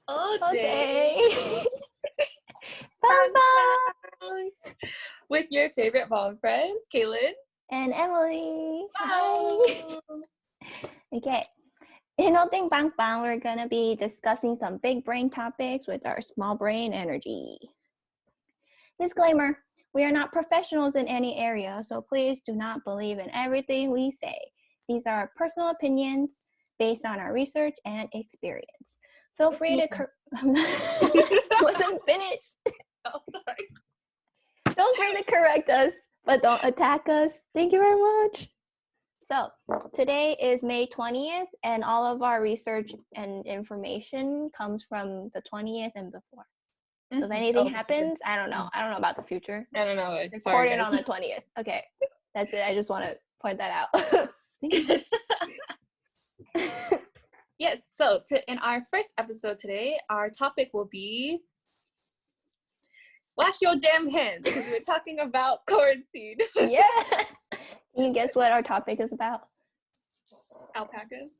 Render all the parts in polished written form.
all All day. day. Bye-bye. With your favorite mom friends, Kaylin. And Emily. Wow. Hi. Okay. In Oting Bang Bang, we're going to be discussing some big brain topics with our small brain energy. Disclaimer, we are not professionals in any area, so please do not believe in everything we say. These are our personal opinions based on our research and experience. Feel free to... wasn't finished. Oh, sorry. Feel free to correct us, but don't attack us. Thank you very much. So today is May 20th, and all of our research and information comes from the 20th and before. So if anything happens, I don't know. I don't know about the future. I don't know. Recorded on the 20th. Okay, that's it. I just want to point that out. Yes, so in our first episode today, our topic will be wash your damn hands, because we're talking about quarantine. Yeah. Can you guess what our topic is about? Alpacas.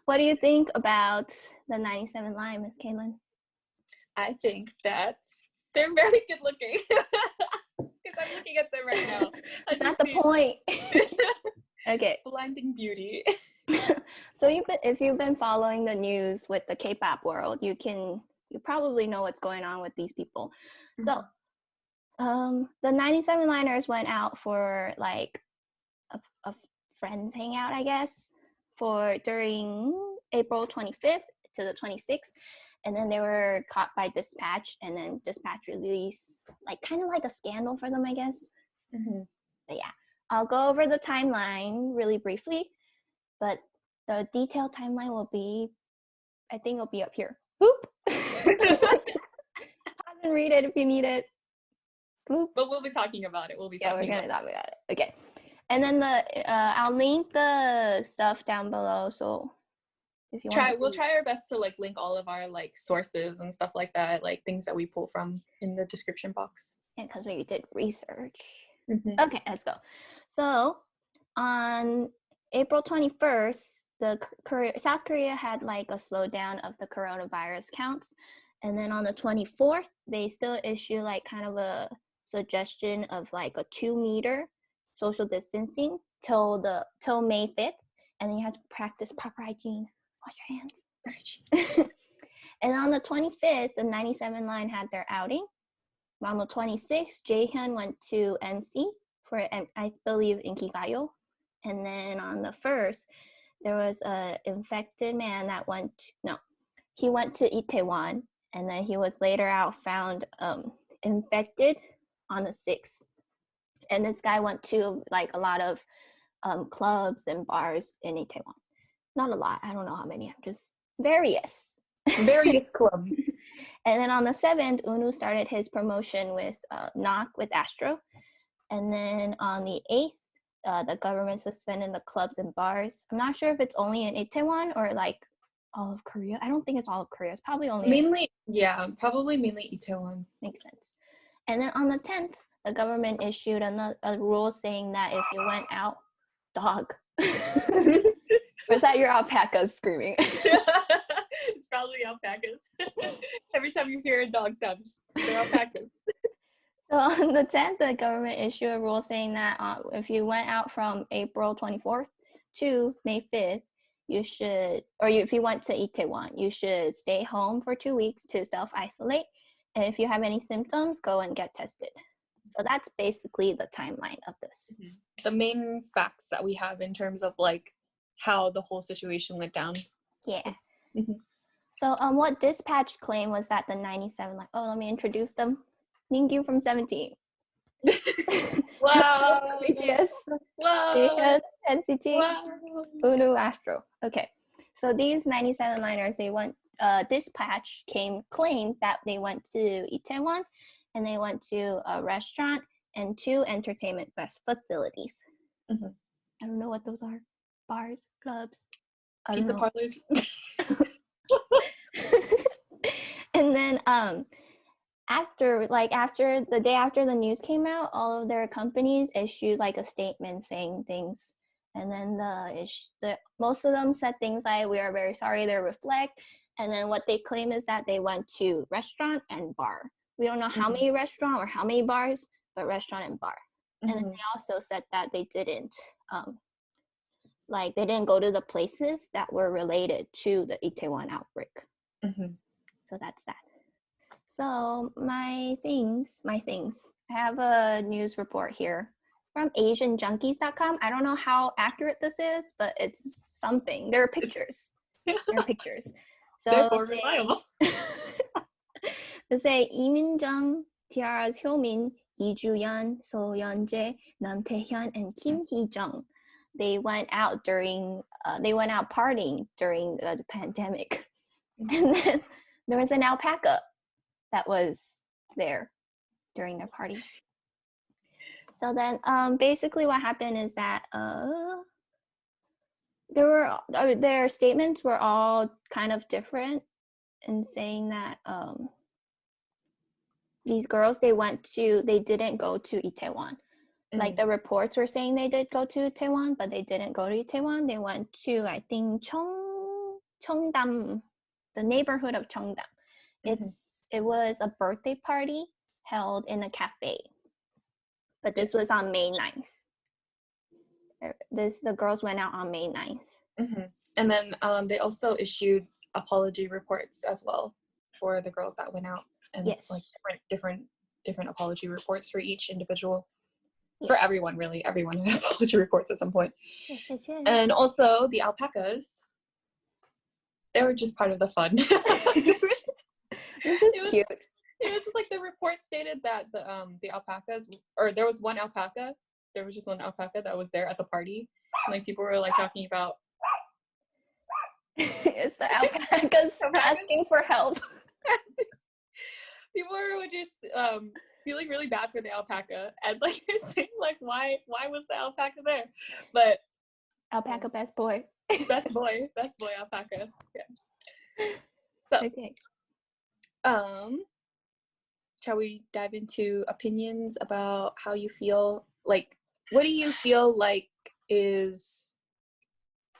What do you think about the 97 line, Miss Kaylin? I think that they're very good looking. Because I'm looking at them right now. That's not the point. Okay. Blinding beauty. So if you've been following the news with the K-pop world, you probably know what's going on with these people. Mm-hmm. So the 97 liners went out for like a friends hangout, I guess, during April 25th to the 26th, and then they were caught by Dispatch, and then Dispatch released like kind of like a scandal for them, I guess. Mm-hmm. But yeah, I'll go over the timeline really briefly, but the detailed timeline will be, I think it'll be up here. Boop. Pause and read it if you need it. Boop. But we'll be talking about it. We're gonna talk about it. Okay. And then I'll link the stuff down below. So if you we'll try our best to like link all of our like sources and stuff like that, like things that we pull from in the description box. Yeah, because we did research. Mm-hmm. Okay, let's go. So on April 21st, South Korea had like a slowdown of the coronavirus counts. And then on the 24th, they still issue like kind of a suggestion of like a 2-meter social distancing till May 5th. And then you have to practice proper hygiene. Wash your hands. And on the 25th, the 97 line had their outing. On the 26th, Jooyeon went to MC for, I believe, Inkigayo. And then on the 1st, there was an infected man that he went to Itaewon, and then he was later found infected on the 6th. And this guy went to like a lot of clubs and bars in Itaewon. Not a lot, I don't know how many, just various clubs. And then on the 7th, Unu started his promotion with Knock with Astro. And then on the 8th, the government suspended the clubs and bars. I'm not sure if it's only in Itaewon or like all of Korea. I don't think it's all of Korea. It's probably only probably mainly Itaewon. Makes sense. And then on the 10th, the government issued a rule saying that if you went out, dog. Was that your alpaca screaming? It's probably alpacas. Every time you hear a dog sound, they're alpacas. So on the 10th, the government issued a rule saying that if you went out from April 24th to May 5th, you should, or if you went to Itaewon, you should stay home for 2 weeks to self-isolate. And if you have any symptoms, go and get tested. So that's basically the timeline of this. Mm-hmm. The main facts that we have in terms of like how the whole situation went down. Yeah. Mm-hmm. So what Dispatch claimed was that the 97 line, let me introduce them. Min Jung from 17. Wow. BTS. Wow. NCT. Wow. Unu Astro. Okay. So these 97 liners, they went, Dispatch claimed that they went to Itaewon, and they went to a restaurant and 2 entertainment facilities. Mm-hmm. I don't know what those are. Bars, clubs. Pizza parlors. And then after the day after the news came out, all of their companies issued like a statement saying things And then the most of them said things like, "We are very sorry," they reflect. And then what they claim is that they went to restaurant and bar. We don't know how many restaurant or how many bars, but restaurant and bar. And then they also said that they didn't they didn't go to the places that were related to the Itaewon outbreak. So that's that. So my things. I have a news report here from AsianJunkies.com. I don't know how accurate this is, but it's something. There are pictures. So therefore reliable. They say Min Jung, T-ara's Hyomin, Jooyeon, Yeon Jae, Tae Hyun, and Hee Jung. They went out partying during the pandemic. And then there was an alpaca that was there during their party. So then basically what happened is that their statements were all kind of different in saying that these girls, they didn't go to Itaewon. Like the reports were saying they did go to Itaewon, but they didn't go to Itaewon. They went to, I think, Cheongdam, the neighborhood of Cheongdam. It was a birthday party held in a cafe. But this was on May 9th. The girls went out on May 9th. And then they also issued apology reports as well for the girls that went out, and like different apology reports for each individual. For everyone, really. Everyone had apology reports at some point. Yes. And also the alpacas, they were just part of the fun. They're just cute. It was just like the report stated that the alpacas, or there was one alpaca. There was just one alpaca that was there at the party. And, like, people were like talking about. It's the alpacas asking for help. People were just feeling really bad for the alpaca, and like saying like why was the alpaca there? But alpaca best boy alpaca. Yeah. So okay. Shall we dive into opinions about how you feel? Like, what do you feel like is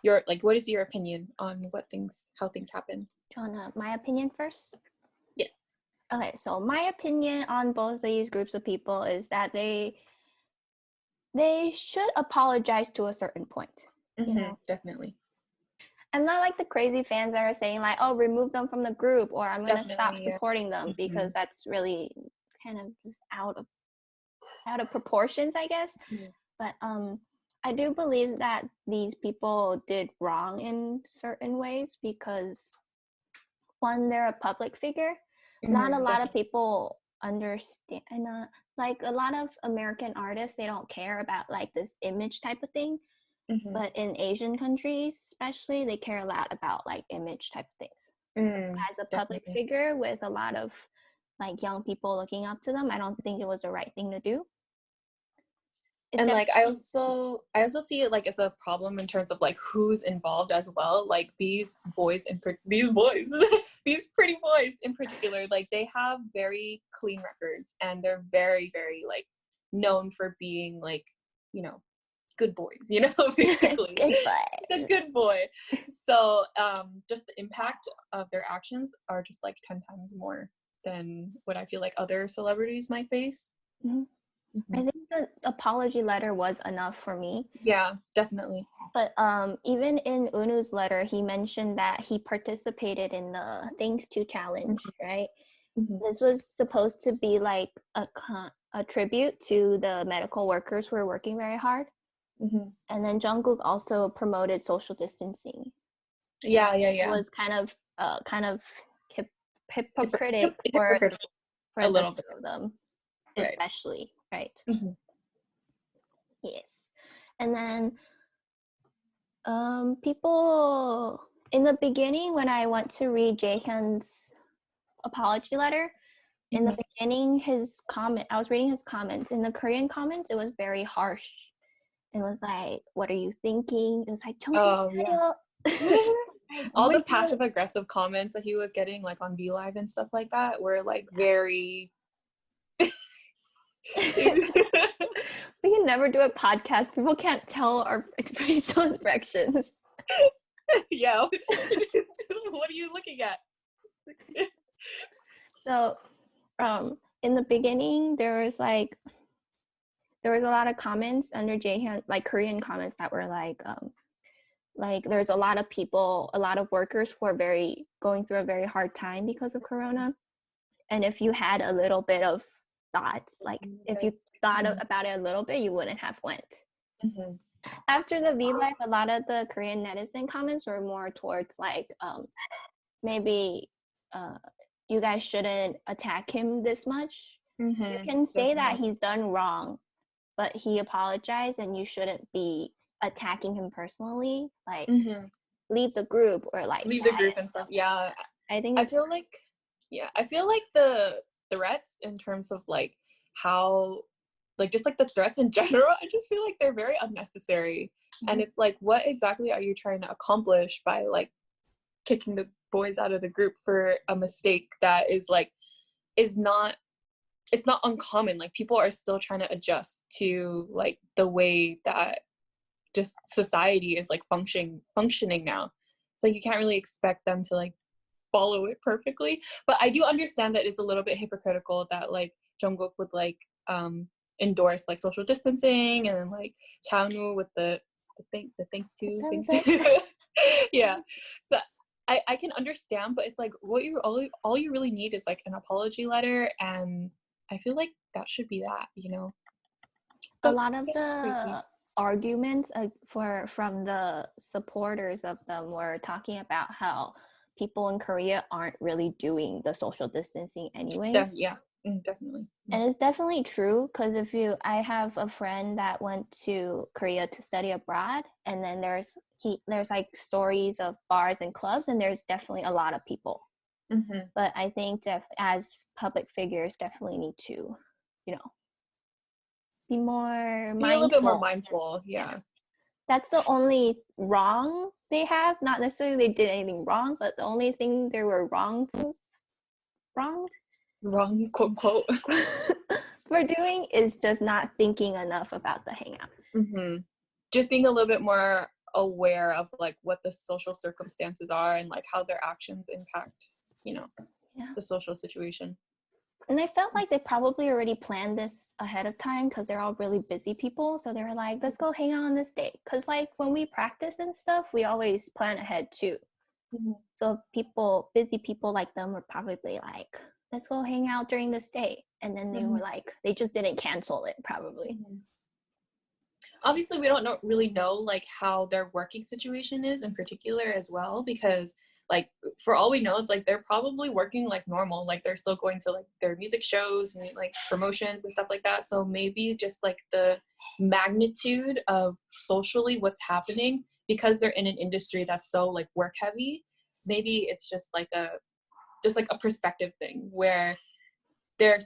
what is your opinion on how things happen? Do you want my opinion first? Yes. Okay, so my opinion on both these groups of people is that they should apologize to a certain point. You know? Definitely. I'm not like the crazy fans that are saying like, "Oh, remove them from the group," or "I'm going to stop supporting them," because that's really kind of just out of proportions, I guess. But I do believe that these people did wrong in certain ways because, one, they're a public figure. Not a lot of people understand. Like a lot of American artists, they don't care about like this image type of thing. But in Asian countries, especially, they care a lot about like image type of things. So as a public figure with a lot of like young people looking up to them, I don't think it was the right thing to do. And like I also see it like as a problem in terms of like who's involved as well. Like these pretty boys in particular, like they have very clean records, and they're very, very like known for being like, you know, good boys, you know, basically. The good boy. So just the impact of their actions are just like 10 times more than what I feel like other celebrities might face. I think the apology letter was enough for me. Yeah, definitely. But even in Unu's letter, he mentioned that he participated in the Thanks To challenge, right? This was supposed to be like a tribute to the medical workers who are working very hard. And then Jungkook also promoted social distancing. Yeah. It was kind of hypocritic for a little bit of them, especially, right? Yes. And then people in the beginning, when I went to read Jaehyun's apology letter, in the beginning, I was reading his comments. In the Korean comments, it was very harsh. It was like, "What are you thinking?" It was like, all the passive aggressive comments that he was getting like on V Live and stuff like that were like very We can never do a podcast. People can't tell our facial expressions. Yeah. What are you looking at? So, in the beginning, there was a lot of comments under Jooyeon, like Korean comments that were like there's a lot of people, a lot of workers who are going through a very hard time because of Corona. And if you had a little bit of thoughts, like if you thought about it a little bit, you wouldn't have went. Mm-hmm. After the V Live, a lot of the Korean netizen comments were more towards like maybe you guys shouldn't attack him this much. Mm-hmm. You can say that he's done wrong, but he apologized, and you shouldn't be attacking him personally. Like leave the group, or like leave the group and stuff. Yeah, I feel like the threats in terms of like how, like just like the threats in general, I just feel like they're very unnecessary. Mm-hmm. And it's like, what exactly are you trying to accomplish by like kicking the boys out of the group for a mistake that is like it's not uncommon. Like people are still trying to adjust to like the way that just society is like functioning now. So you can't really expect them to like follow it perfectly. But I do understand that it's a little bit hypocritical that like Jungkook would like endorse like social distancing, and then like Chaunu with the thanks to. Yeah. So I can understand, but it's like what you all you really need is like an apology letter, and I feel like that should be that, you know. A lot of the arguments from the supporters of them were talking about how people in Korea aren't really doing the social distancing anyways. Definitely. And it's definitely true, because I have a friend that went to Korea to study abroad, and then there's like stories of bars and clubs, and there's definitely a lot of people. Mm-hmm. But I think as public figures, definitely need to, you know, be a little bit more mindful. Yeah. That's the only wrong they have. Not necessarily they did anything wrong, but the only thing they were wrong, quote quote, for doing is just not thinking enough about the hangout. Mm-hmm. Just being a little bit more aware of like what the social circumstances are and like how their actions impact, you know, the social situation. And I felt like they probably already planned this ahead of time, because they're all really busy people. So they were like, let's go hang out on this day. Because like when we practice and stuff, we always plan ahead too. Mm-hmm. So busy people like them were probably like, let's go hang out during this day. And then they were like, they just didn't cancel it probably. Mm-hmm. Obviously, we don't really know like how their working situation is in particular as well, because like for all we know, it's like they're probably working like normal, like they're still going to like their music shows and like promotions and stuff like that. So maybe just like the magnitude of socially what's happening, because they're in an industry that's so like work heavy, maybe it's just like a perspective thing where they're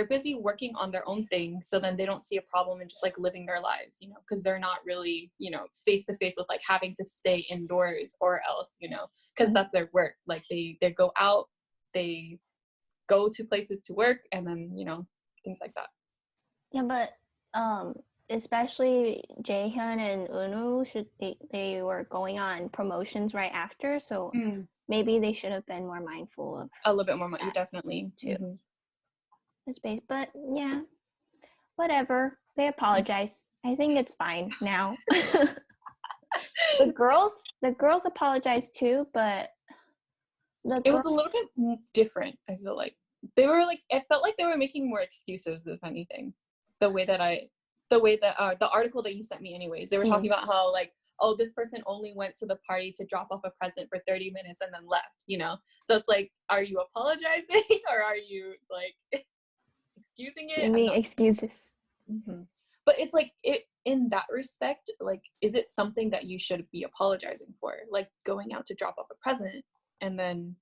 busy working on their own thing, so then they don't see a problem in just like living their lives, you know, because they're not really, you know, face to face with like having to stay indoors or else, you know, because that's their work. Like they go out, they go to places to work, and then, you know, things like that. Yeah, but especially Jaehyun and Eunwoo, they were going on promotions right after, so maybe they should have been more mindful of a little bit more definitely too. Mm-hmm. Space, but yeah, whatever. They apologize. I think it's fine now. The girls apologized too, but it was a little bit different. I feel like they were like, it felt like they were making more excuses, if anything. The way that the article that you sent me, anyways, they were talking about how like, oh, this person only went to the party to drop off a present for 30 minutes and then left, you know. So it's like, are you apologizing or are you like excusing it? You mean excuses? Mm-hmm. But it's like, in that respect, like, is it something that you should be apologizing for, like going out to drop off a present, and then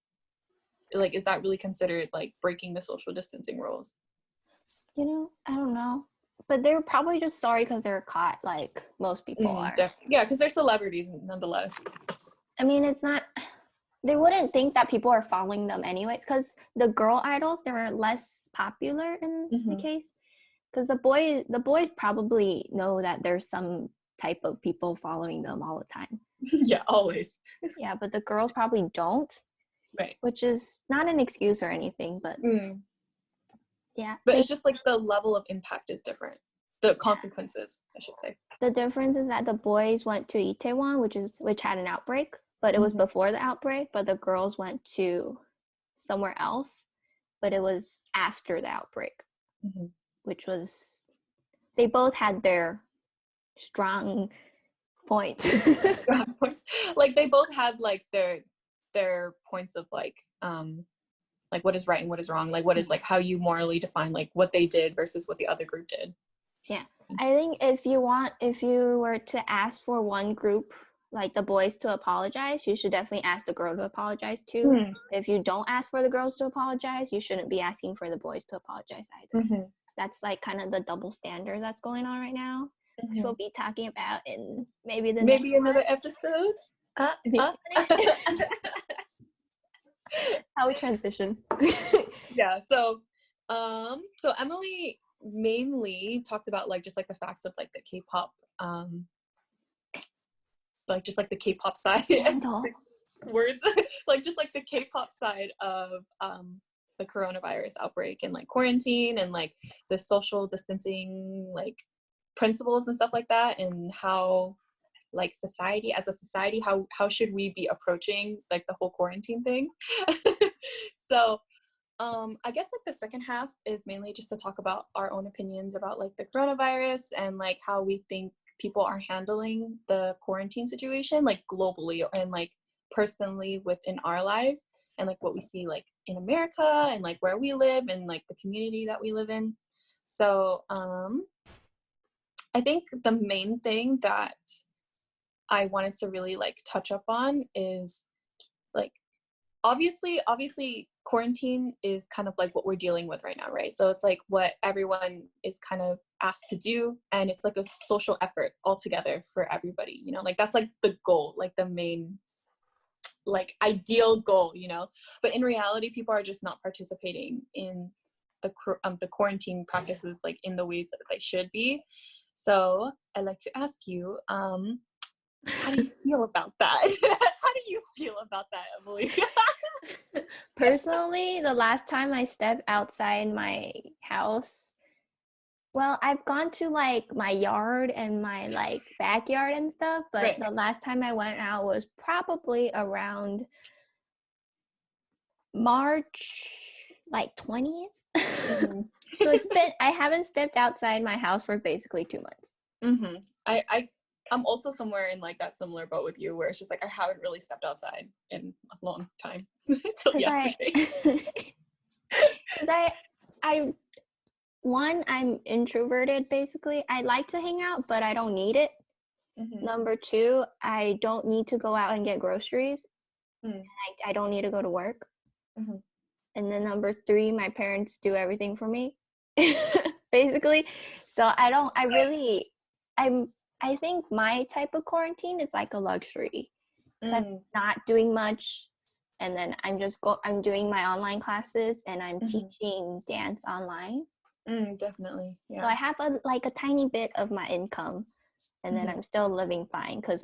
like, is that really considered like breaking the social distancing rules? You know, I don't know, but they were probably just sorry because they're caught, like most people are. Yeah, because they're celebrities nonetheless. I mean, it's not, they wouldn't think that people are following them anyways, because the girl idols, they were less popular in the case. because the boys probably know that there's some type of people following them all the time. Yeah, always. Yeah, but the girls probably don't. Right. Which is not an excuse or anything, but yeah. But it's just like the level of impact is different. The consequences, I should say. The difference is that the boys went to Itaewon, which had an outbreak, but it was before the outbreak, but the girls went to somewhere else, but it was after the outbreak, which was, they both had their strong points. Like they both had like their points of like what is right and what is wrong, like what is like how you morally define like what they did versus what the other group did. Yeah, I think if you were to ask for one group, like the boys, to apologize, you should definitely ask the girl to apologize too. If you don't ask for the girls to apologize, you shouldn't be asking for the boys to apologize either. That's like kind of the double standard that's going on right now, which we'll be talking about in maybe another episode. How we transition. Yeah, so Emily mainly talked about like just like the facts of like the K-pop like just like the K-pop side words like just like the K-pop side of the coronavirus outbreak and like quarantine and like the social distancing like principles and stuff like that, and how like society as a society, how should we be approaching like the whole quarantine thing. So I guess like the second half is mainly just to talk about our own opinions about like the coronavirus and like how we think people are handling the quarantine situation like globally and like personally within our lives, and like what we see like in America and like where we live and like the community that we live in. So I think the main thing that I wanted to really like touch up on is like obviously quarantine is kind of like what we're dealing with right now, right? So it's like what everyone is kind of asked to do, and it's like a social effort altogether for everybody, you know, like that's like the goal, like the main like ideal goal, you know. But in reality, people are just not participating in the quarantine practices like in the way that they should be. So I'd like to ask you, how do you feel about that? How do you feel about that, Emily? Personally, the last time I stepped outside my house, well, I've gone to like my yard and my like backyard and stuff, but the last time I went out was probably around March like 20th. So I haven't stepped outside my house for basically 2 months. I'm also somewhere in like that similar boat with you, where it's just like I haven't really stepped outside in a long time until yesterday. Because I'm introverted basically. I like to hang out, but I don't need it. Number two, I don't need to go out and get groceries. I don't need to go to work. And then number three, my parents do everything for me, basically. So I think my type of quarantine is like a luxury. So I'm not doing much, and then I'm doing my online classes, and I'm teaching dance online. Definitely, yeah. So I have a tiny bit of my income, and then I'm still living fine because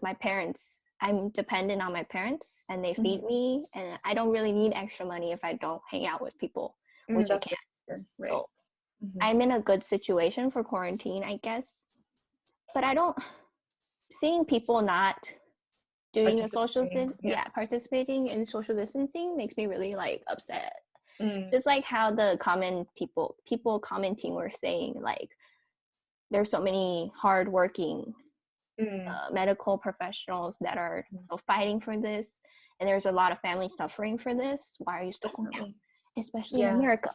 I'm dependent on my parents, and they feed me, and I don't really need extra money if I don't hang out with people, which I can't. Right. So I'm in a good situation for quarantine, I guess. But seeing people not doing the social participating in social distancing makes me really like upset. Just like how the people commenting were saying, like there's so many hardworking medical professionals that are fighting for this, and there's a lot of family suffering for this. Why are you still going out, especially in America?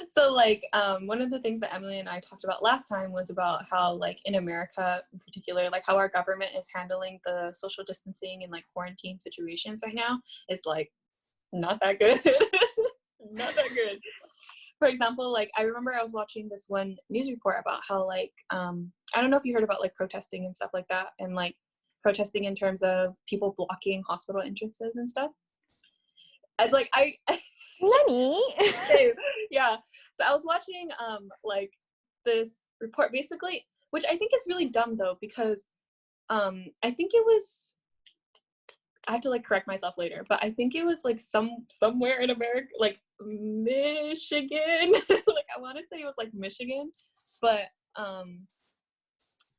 So like one of the things that Emily and I talked about last time was about how like in America in particular, like how our government is handling the social distancing and like quarantine situations right now is like not that good. Not that good. For example, like I remember I was watching this one news report about how like I don't know if you heard about like protesting and stuff like that, and like protesting in terms of people blocking hospital entrances and stuff. It's like Nani? Yeah. So I was watching like this report basically, which I think is really dumb though, because I think it was, I have to like correct myself later, but I think it was like somewhere in America, like Michigan. Like I want to say it was like Michigan, but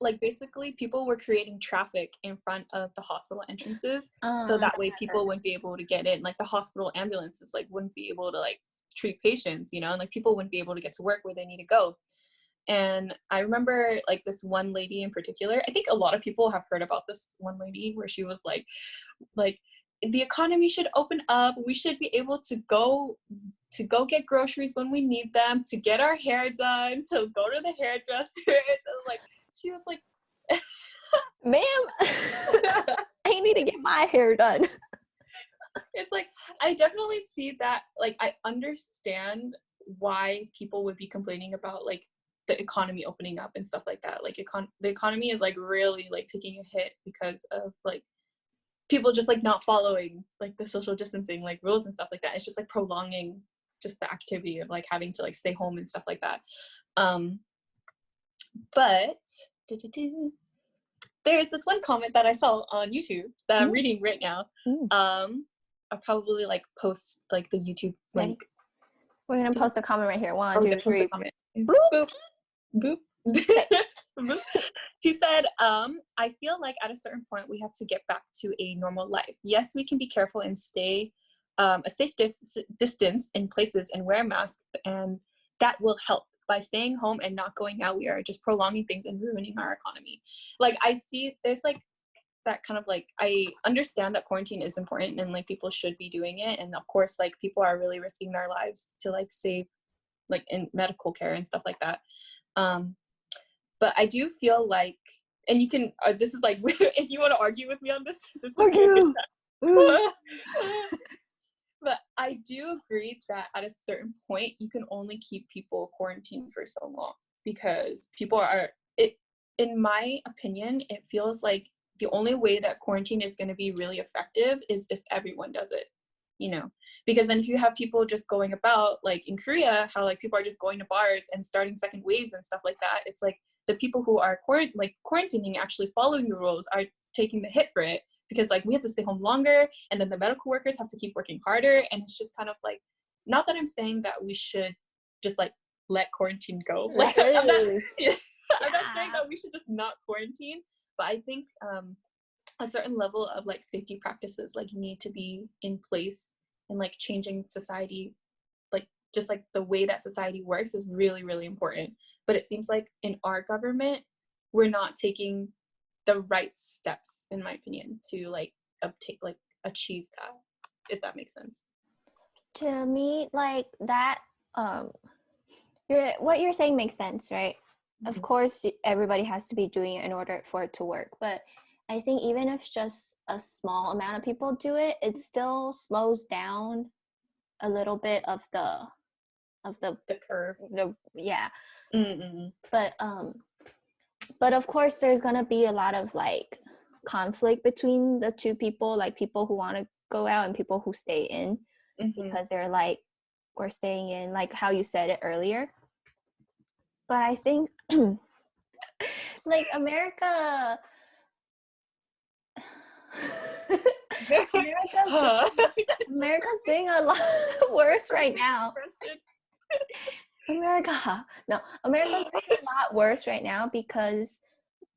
like basically people were creating traffic in front of the hospital entrances, so that way people wouldn't be able to get in. Like the hospital ambulances like wouldn't be able to like treat patients, you know, and like people wouldn't be able to get to work where they need to go. And I remember like this one lady in particular, I think a lot of people have heard about this one lady where she was like the economy should open up, we should be able to go get groceries when we need them, to get our hair done, to go to the hairdresser. So like she was like, ma'am, I need to get my hair done. It's like, I definitely see that. Like I understand why people would be complaining about like the economy opening up and stuff like that. Like the economy is like really like taking a hit because of like people just like not following like the social distancing like rules and stuff like that. It's just like prolonging just the activity of like having to like stay home and stuff like that. But there's this one comment that I saw on YouTube that I'm reading right now. I'll probably like post like the YouTube link. We're gonna post a comment right here. 1, 2, 3. Boop. Boop. Boop. She said, I feel like at a certain point we have to get back to a normal life. Yes, we can be careful and stay a safe distance in places and wear masks, and that will help. By staying home and not going out, we are just prolonging things and ruining our economy. Like I see there's like that kind of like, I understand that quarantine is important and like people should be doing it, and of course like people are really risking their lives to like save like in medical care and stuff like that. But I do feel like, and you can this is like if you want to argue with me on this is a good time. But I do agree that at a certain point you can only keep people quarantined for so long, because people are it, in my opinion, it feels like the only way that quarantine is going to be really effective is if everyone does it, you know, because then if you have people just going about like in Korea, how like people are just going to bars and starting second waves and stuff like that, it's like the people who are quarantining actually following the rules are taking the hit for it, because like we have to stay home longer, and then the medical workers have to keep working harder, and it's just kind of like, not that I'm saying that we should just like let quarantine go, like I'm not saying that we should just not quarantine, but I think a certain level of like safety practices like need to be in place, and like changing society, like just like the way that society works is really, really important. But it seems like in our government we're not taking the right steps, in my opinion, to like achieve that, if that makes sense. To me, like that, what you're saying makes sense, right? Mm-hmm. Of course, everybody has to be doing it in order for it to work, but I think even if just a small amount of people do it, it still slows down a little bit of the curve. But of course, there's gonna be a lot of like conflict between the two people, like people who want to go out and people who stay in, because they're like, we're staying in, like how you said it earlier. But I think like America's doing a lot worse right now. America's doing a lot worse right now because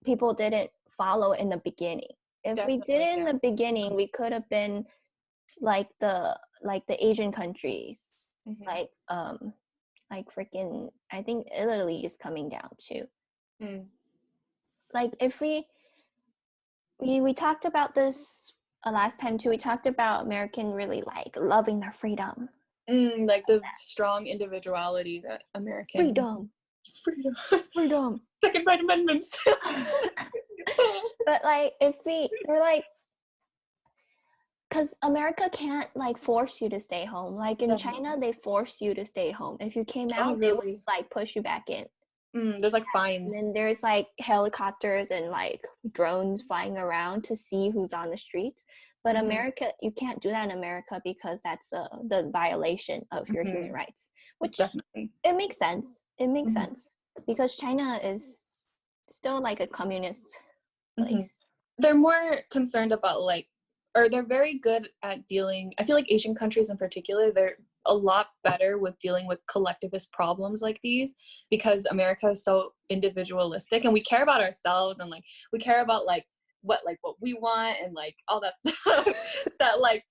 people didn't follow in the beginning. If we did it in the beginning, we could have been like the Asian countries, like freaking, I think Italy is coming down too. Like if we talked about this last time too. We talked about American really like loving their freedom. Like the strong individuality that American freedom Second Right Amendments. But like if they're like, because America can't like force you to stay home. Like in China, they force you to stay home. If you came out, they would like push you back in. There's like fines. And there's like helicopters and like drones flying around to see who's on the streets. But America, you can't do that in America because that's the violation of your human rights, which definitely it makes sense. It makes sense because China is still like a communist place. They're more concerned about like, or they're very good at dealing, I feel like Asian countries in particular, they're a lot better with dealing with collectivist problems like these, because America is so individualistic and we care about ourselves, and like we care about like what we want and like all that stuff that like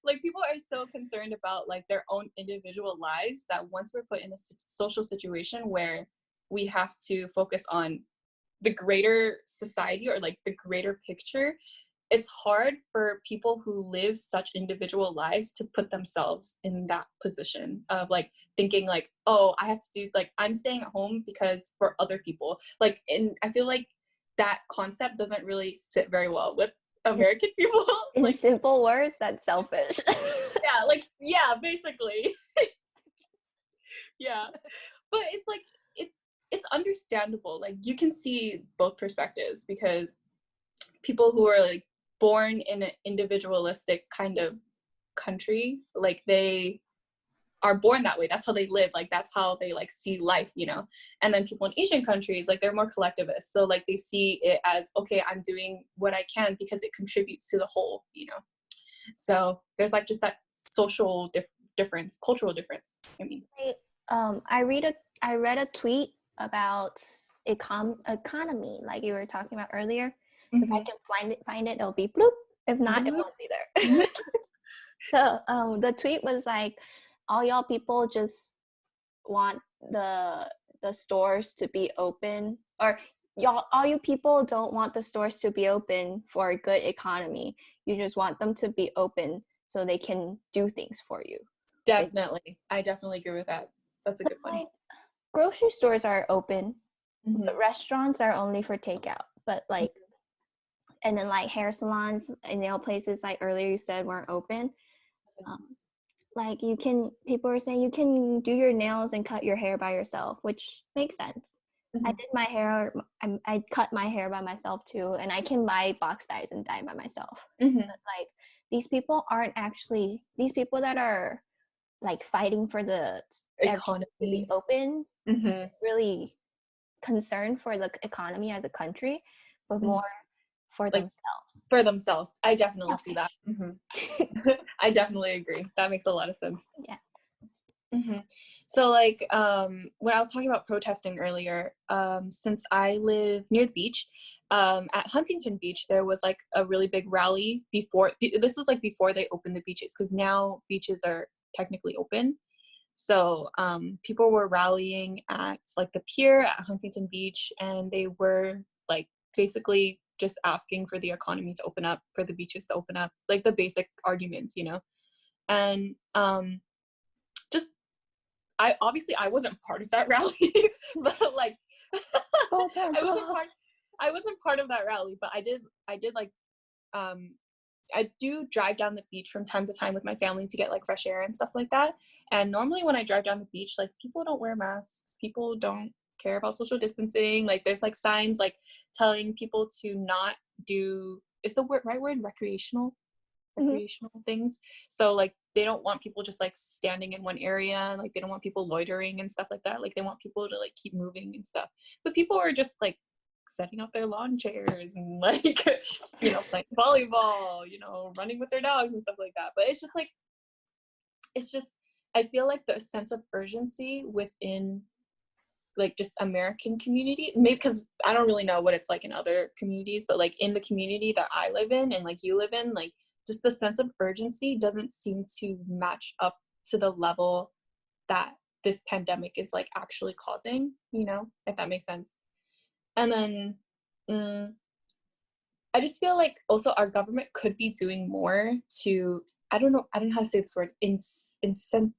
like people are so concerned about like their own individual lives that once we're put in a social situation where we have to focus on the greater society or like the greater picture, it's hard for people who live such individual lives to put themselves in that position of like thinking like, oh, I have to do, like, I'm staying at home because for other people, like, and I feel like that concept doesn't really sit very well with American people. In like, simple words, that's selfish. yeah, like, yeah, basically. Yeah, but it's like it's understandable. Like you can see both perspectives, because people who are like born in an individualistic kind of country, like they are born that way, that's how they live, like that's how they like see life, you know. And then people in Asian countries, like they're more collectivist, so like they see it as, okay, I'm doing what I can because it contributes to the whole, you know. So there's like just that social difference, cultural difference, I mean. I read a tweet about economy, like you were talking about earlier. If I can find it, it'll be bloop. If not, it won't be there. So the tweet was like, all y'all people just want the stores to be open, or all you people don't want the stores to be open for a good economy. You just want them to be open so they can do things for you. Definitely. I definitely agree with that. That's a good one. Like, grocery stores are open, but restaurants are only for takeout. But like, and then like hair salons and nail places, like earlier you said, weren't open. Like people are saying you can do your nails and cut your hair by yourself, which makes sense. I did my hair, I cut my hair by myself too, and I can buy box dyes and dye by myself. But like, these people that are like fighting for the economy to be open, really concerned for the economy as a country, but more for like themselves. I definitely see that. I definitely agree. That makes a lot of sense. Yeah. So like when I was talking about protesting earlier, since I live near the beach, at Huntington Beach there was like a really big rally before, this was like before they opened the beaches, because now beaches are technically open. So people were rallying at like the pier at Huntington Beach, and they were like basically just asking for the economy to open up, for the beaches to open up, like the basic arguments, you know. And just I wasn't part of that rally, but like I wasn't part of that rally, but I did like I do drive down the beach from time to time with my family to get like fresh air and stuff like that. And normally when I drive down the beach, like people don't wear masks, people don't care about social distancing. Like there's like signs like telling people to not do, is the right word recreational things. So like they don't want people just like standing in one area, like they don't want people loitering and stuff like that. Like they want people to like keep moving and stuff. But people are just like setting up their lawn chairs and like, you know, playing volleyball, you know, running with their dogs and stuff like that. But it's just I feel like the sense of urgency within like just American community, maybe because I don't really know what it's like in other communities, but like in the community that I live in and like you live in, like just the sense of urgency doesn't seem to match up to the level that this pandemic is like actually causing, you know, if that makes sense. And then I just feel like also our government could be doing more to, I don't know how to say this word, incentivize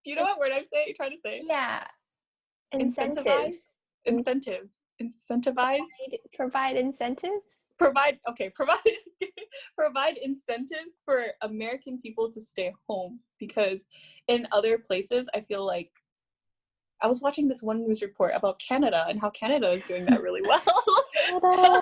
do you know what word I'm trying to say? Yeah. Incentivize. Provide incentives. Provide incentives for American people to stay home, because in other places I feel like I was watching this one news report about Canada and how Canada is doing that really well. So,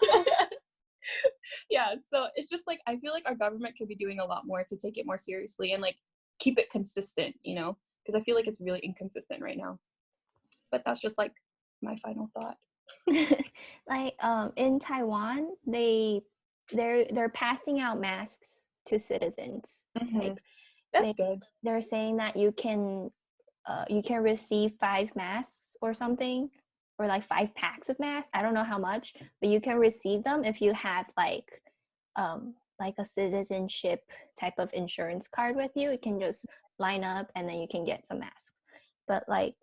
yeah, so it's just like, I feel like our government could be doing a lot more to take it more seriously and like keep it consistent, you know, because I feel like it's really inconsistent right now. But that's just like my final thought. Like in Taiwan, they're passing out masks to citizens. Like that's good. They're saying that you can receive 5 masks or something, or like 5 packs of masks. I don't know how much, but you can receive them if you have like a citizenship type of insurance card with you. You can just line up and then you can get some masks. But like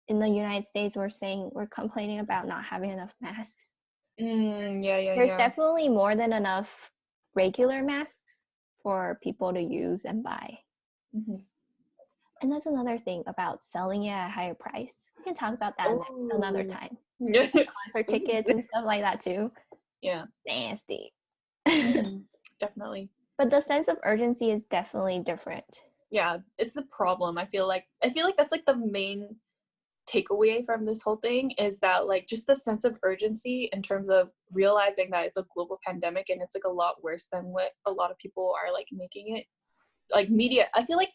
in the United States, we're complaining about not having enough masks. There's definitely more than enough regular masks for people to use and buy. And that's another thing about selling it at a higher price. We can talk about that another time. Concert tickets and stuff like that too. Yeah. Nasty. Definitely. But the sense of urgency is definitely different. Yeah, it's a problem. I feel like that's like the main takeaway from this whole thing is that like just the sense of urgency in terms of realizing that it's a global pandemic and it's like a lot worse than what a lot of people are like making it. Like media, I feel like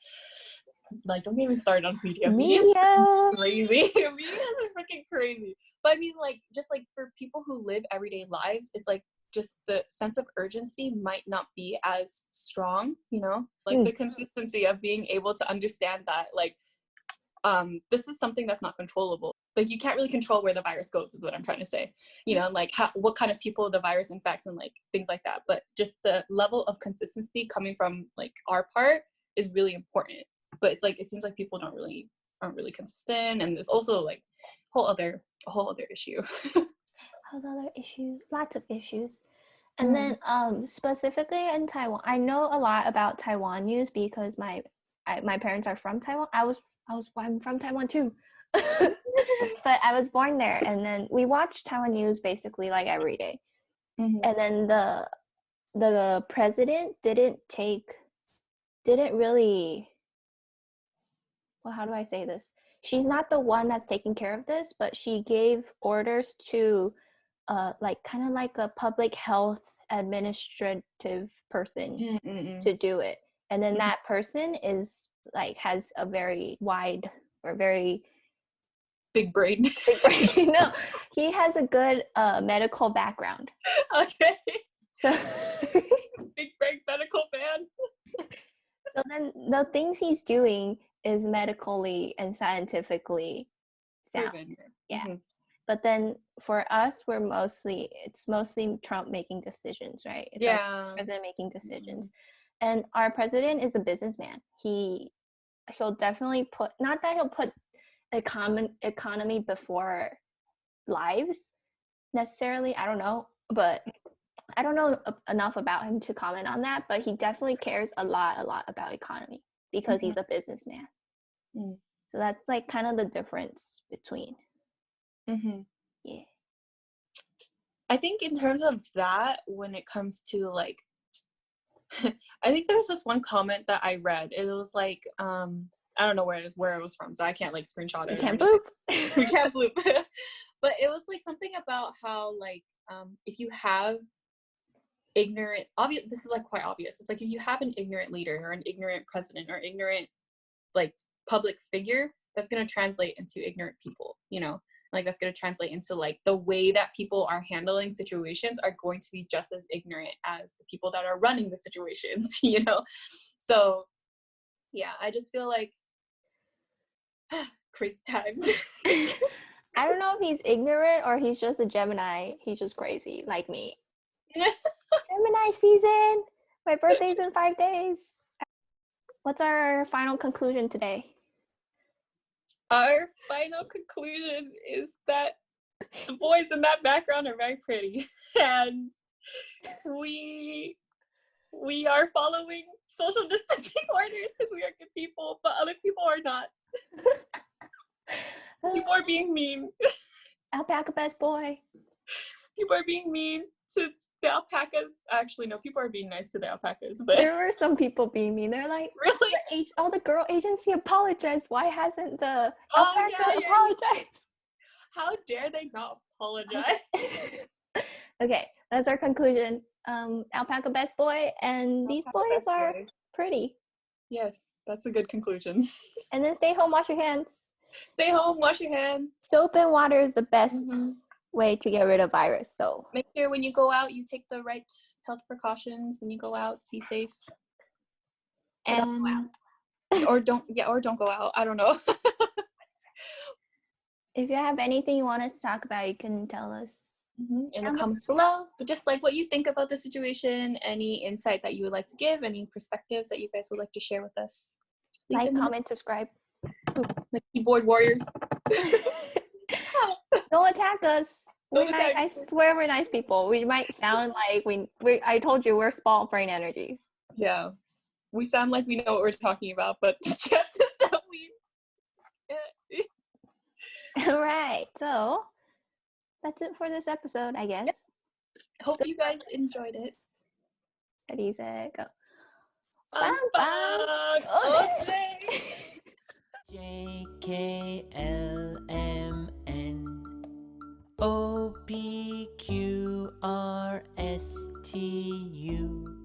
don't get me started on media. Media's crazy. Media's freaking crazy. But I mean, like, just like for people who live everyday lives, it's like just the sense of urgency might not be as strong, you know, like the consistency of being able to understand that like this is something that's not controllable. Like you can't really control where the virus goes is what I'm trying to say, you know, like what kind of people the virus infects and like things like that. But just the level of consistency coming from like our part is really important. But it's like it seems like people aren't really consistent, and there's also like a whole other issue. Lots of issues. And then specifically in Taiwan, I know a lot about Taiwan news because my parents are from Taiwan. I'm from Taiwan too. But I was born there, and then we watch Taiwan news basically like every day. And then the president didn't really, well, how do I say this? She's not the one that's taking care of this, but she gave orders to like kind of like a public health administrative person to do it. And then that person is like has a very wide or very big brain. No, he has a good medical background. Okay. So big brain medical man. So then the things he's doing is medically and scientifically sound. Proven. Yeah. But then for us, it's mostly Trump making decisions, right? It's our president making decisions. And our president is a businessman. He'll definitely put, not that he'll put economy before lives necessarily, I don't know, but I don't know enough about him to comment on that, but he definitely cares a lot about economy because he's a businessman. So that's like kind of the difference between. Yeah. I think in terms of that, when it comes to like, I think there's this one comment that I read. It was like, I don't know where it was from, so I can't like screenshot it. You can't bloop. You can't bloop. But it was like something about how like, if you have ignorant, this is like quite obvious. It's like if you have an ignorant leader or an ignorant president or ignorant like public figure, that's going to translate into ignorant people, you know, like that's going to translate into like the way that people are handling situations are going to be just as ignorant as the people that are running the situations, you know. So yeah, I just feel like crazy times. I don't know if he's ignorant or he's just a Gemini. He's just crazy like me. Gemini season. My birthday's in 5 days. What's our final conclusion today? Our final conclusion is that the boys in that background are very pretty, and we are following social distancing orders because we are good people, but other people are not. People are being mean. Alpaca best boy. People are being mean to The alpacas, actually, no, people are being nice to the alpacas, but there were some people being mean. They're like, really, all the girl agency apologized. Why hasn't the alpaca apologized? How dare they not apologize? Okay, that's our conclusion. Alpaca best boy, and these boys are pretty. Yes, that's a good conclusion. And then stay home, wash your hands. Stay home, wash your hands. Soap and water is the best way to get rid of virus. So make sure when you go out, you take the right health precautions when you go out to be safe. And or don't go out. I don't know. If you have anything you want us to talk about, you can tell us in the comments below. But just like what you think about the situation, any insight that you would like to give, any perspectives that you guys would like to share with us. Like, comment, subscribe. The keyboard warriors. Don't attack us. I swear we're nice people. We might sound like I told you we're small brain energy. Yeah. We sound like we know what we're talking about, but chances that we All right. So that's it for this episode, I guess. Yep. Hope you guys enjoyed it. Ready, set, go. JKLMNOPQRSTU